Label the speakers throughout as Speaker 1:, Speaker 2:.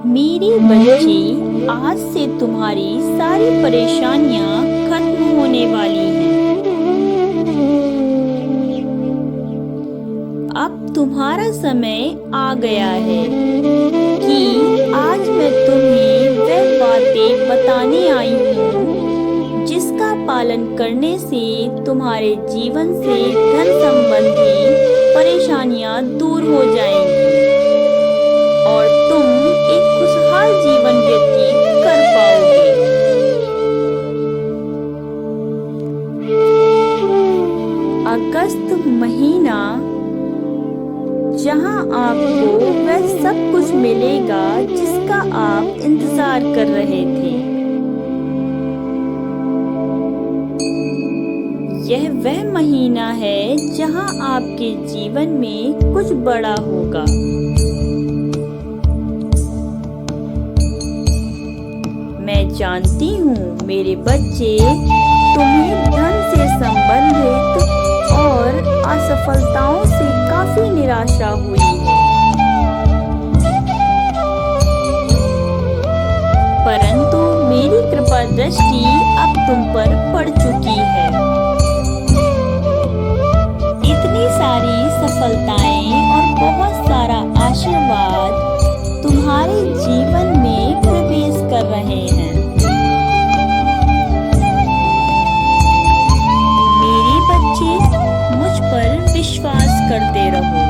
Speaker 1: मेरी बच्ची, आज से तुम्हारी सारी परेशानियां खत्म होने वाली हैं। अब तुम्हारा समय आ गया है कि आज मैं तुम्हें वह बातें बताने आई हूँ जिसका पालन करने से तुम्हारे जीवन से धन संबंधी परेशानियां दूर हो जाएंगी और तुम एक खुशहाल जीवन व्यतीत कर पाओगे। अगस्त महीना, जहां आपको वह सब कुछ मिलेगा जिसका आप इंतजार कर रहे थे। यह वह महीना है जहां आपके जीवन में कुछ बड़ा होगा। मैं जानती हूँ मेरे बच्चे, तुम्हें धन से संबंधित और असफलताओं से काफी निराशा हुई है, परंतु मेरी कृपा दृष्टि अब तुम पर पड़ चुकी है। इतनी सारी सफलताएं और बहुत सारा आशीर्वाद तुम्हारे जीवन में प्रवेश कर रहे हैं। मेरे बच्चे, मुझ पर विश्वास करते रहो,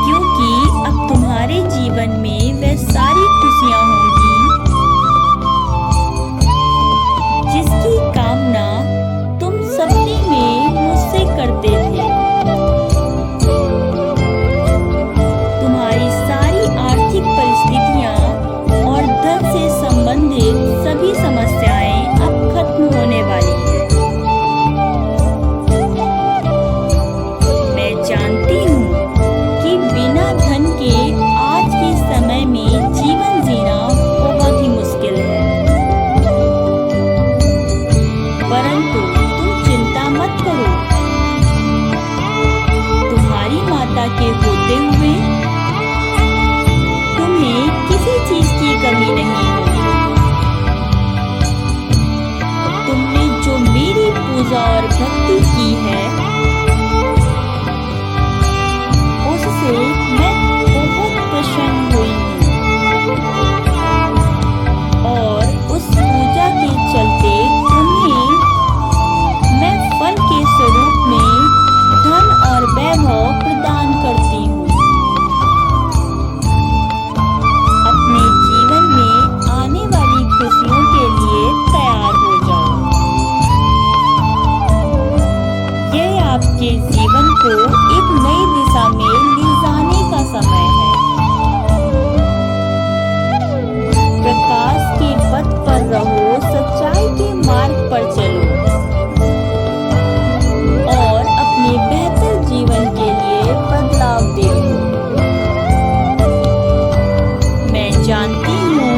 Speaker 1: क्योंकि अब तुम्हारे जीवन में वह सारी खुशियां होंगी जिसकी कामना तुम सपने में मुझसे करते थे। तुम्हारी सारी आर्थिक परिस्थितियां और धन से संबंधित सभी समस्याएं अब खत्म होने वाली हैं। मैं जानती हूँ कि बिना धन के आज के समय में जीवन जीना बहुत ही मुश्किल है, परंतु तुम चिंता मत करो। तुम्हारी माता के होते हुए तुम्हें किसी चीज की कमी नहीं होगी। तुमने जो मेरी पूजा और भक्ति की है, उससे मैं बहुत प्रसन्न हुई हूँ और उस पूजा के चलते तुम्हें मैं फल के स्वरूप में धन और वैभव प्रदान करती हूँ। अपने जीवन में आने वाली खुशियों के लिए तैयार हो जाओ। यह आपके जीवन को एक नई दिशा में ले जाने का समय है। प्रकाश के पथ पर रहो, सच्चाई के मार्ग पर चलो और अपने बेहतर जीवन के लिए बदलाव देखो। मैं जानती हूँ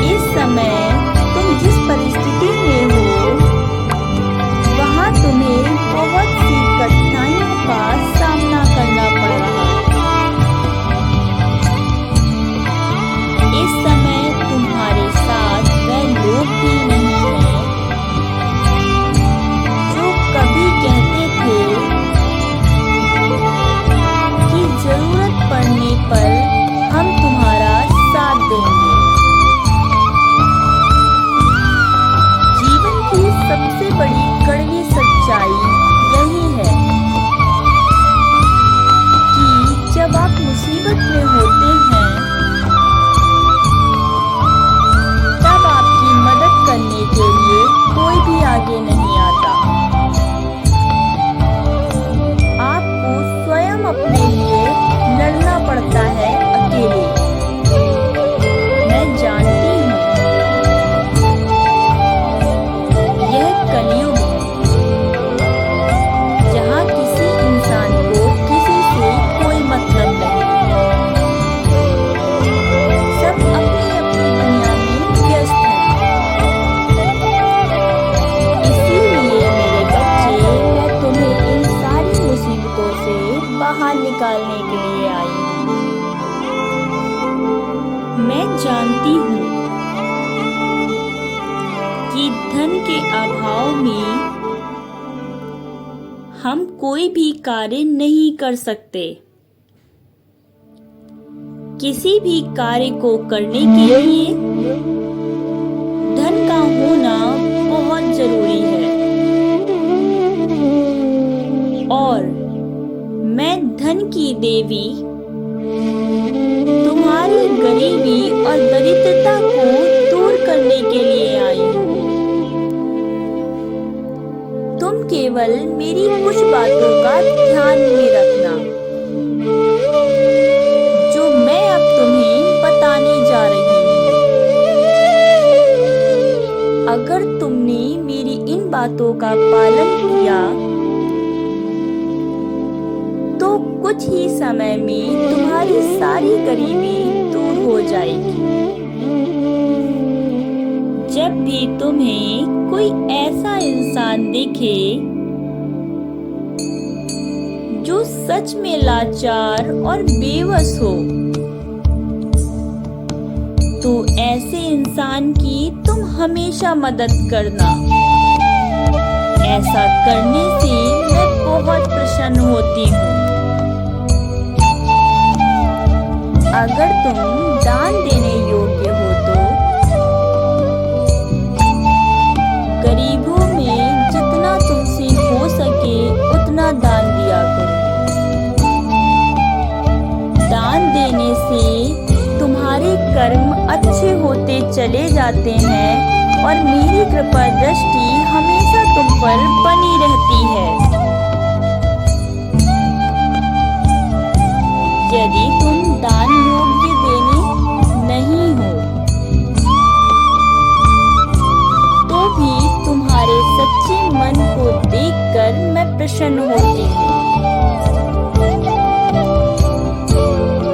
Speaker 1: इस समय तुम जिस परिस्थिति में हो, वहाँ तुम्हें बहुत सी कठिनाइयों का सामना करना पड़ रहा है। इस समय तुम्हारे साथ वह लोग भी नहीं हैं जो कभी कहते थे कि जरूरत पड़ने पर हम तुम्हारा साथ देंगे। जीवन की सबसे बड़ी कड़वी सच्चाई यही है कि जब आप मुसीबत में होते हैं, तब आपकी मदद करने के लिए कोई भी आगे नहीं आता। आपको स्वयं अपने लिए लड़ना पड़ता है, अकेले। मैं जानती हूँ यह कलयुग है, जहाँ किसी इंसान को किसी से कोई मतलब नहीं। के अभाव में हम कोई भी कार्य नहीं कर सकते। किसी भी कार्य को करने के लिए धन का होना बहुत जरूरी है और मैं धन की देवी तुम्हारी गरीबी और दरिद्रता को दूर करने के लिए आई हूँ। तुम केवल मेरी कुछ बातों का ध्यान में रखना जो मैं अब तुम्हें बताने जा रही हूँ। अगर तुमने मेरी इन बातों का पालन किया तो कुछ ही समय में तुम्हारी सारी गरीबी दूर हो जाएगी। जब भी तुम्हें कोई ऐसा इंसान दिखे जो सच में लाचार और बेबस हो तो ऐसे इंसान की तुम हमेशा मदद करना। ऐसा करने से मैं बहुत प्रसन्न होती हूँ। अगर तुम दान देने योग्य हो तो गरीबों में जितना तुमसे हो सके उतना दान दिया करो। दान देने से तुम्हारे कर्म अच्छे होते चले जाते हैं और मेरी कृपा दृष्टि हमेशा तुम पर बनी रहती है। यदि तुम दान योग्य देने नहीं हो तो भी तुम्हारे सच्चे मन को देखकर मैं प्रसन्न होती हूँ,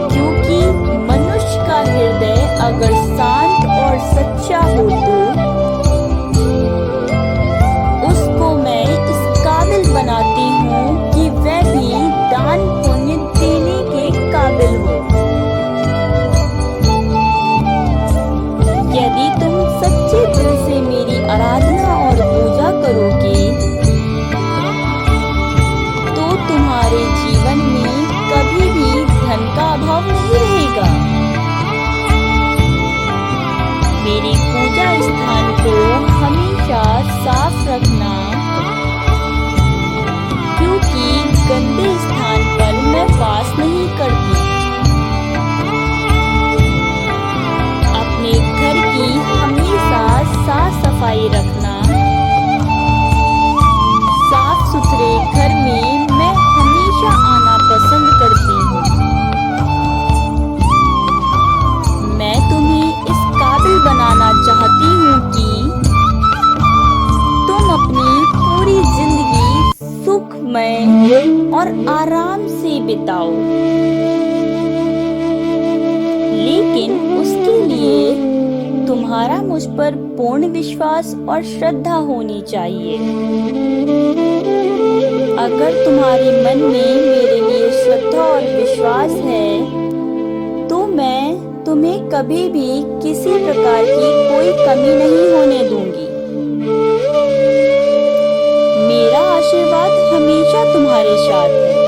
Speaker 1: क्योंकि मनुष्य का हृदय अगर शांत और सच्चा हो तो उसको मैं इस काबिल बनाती हूँ कि वह भी दान पुण्य देने के काबिल हो। यदि तुम सच्चे दिल से मेरी आराधना और पूजा करोगे तो तुम्हारे जीवन में कभी भी धन का अभाव नहीं रहेगा। मेरी पूजा स्थान को हमेशा साफ रखना, क्योंकि गंदे स्थान पर मैं वास नहीं करती। अपने घर की हमेशा साफ सफाई रखना। साफ सुथरे घर में मैं हमेशा आना पसंद करती हूँ। मैं तुम्हें इस काबिल बनाना चाहती हूँ कि तुम अपनी पूरी जिंदगी सुखमय और आराम से बिताओ, लेकिन उसके लिए तुम्हारा मुझ पर पूर्ण विश्वास और श्रद्धा होनी चाहिए। अगर तुम्हारे मन में मेरे लिए श्रद्धा और विश्वास है तो मैं तुम्हें कभी भी किसी प्रकार की कोई कमी नहीं होने दूंगी। मेरा आशीर्वाद हमेशा तुम्हारे साथ है।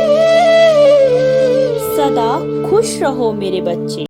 Speaker 1: सदा खुश रहो मेरे बच्चे।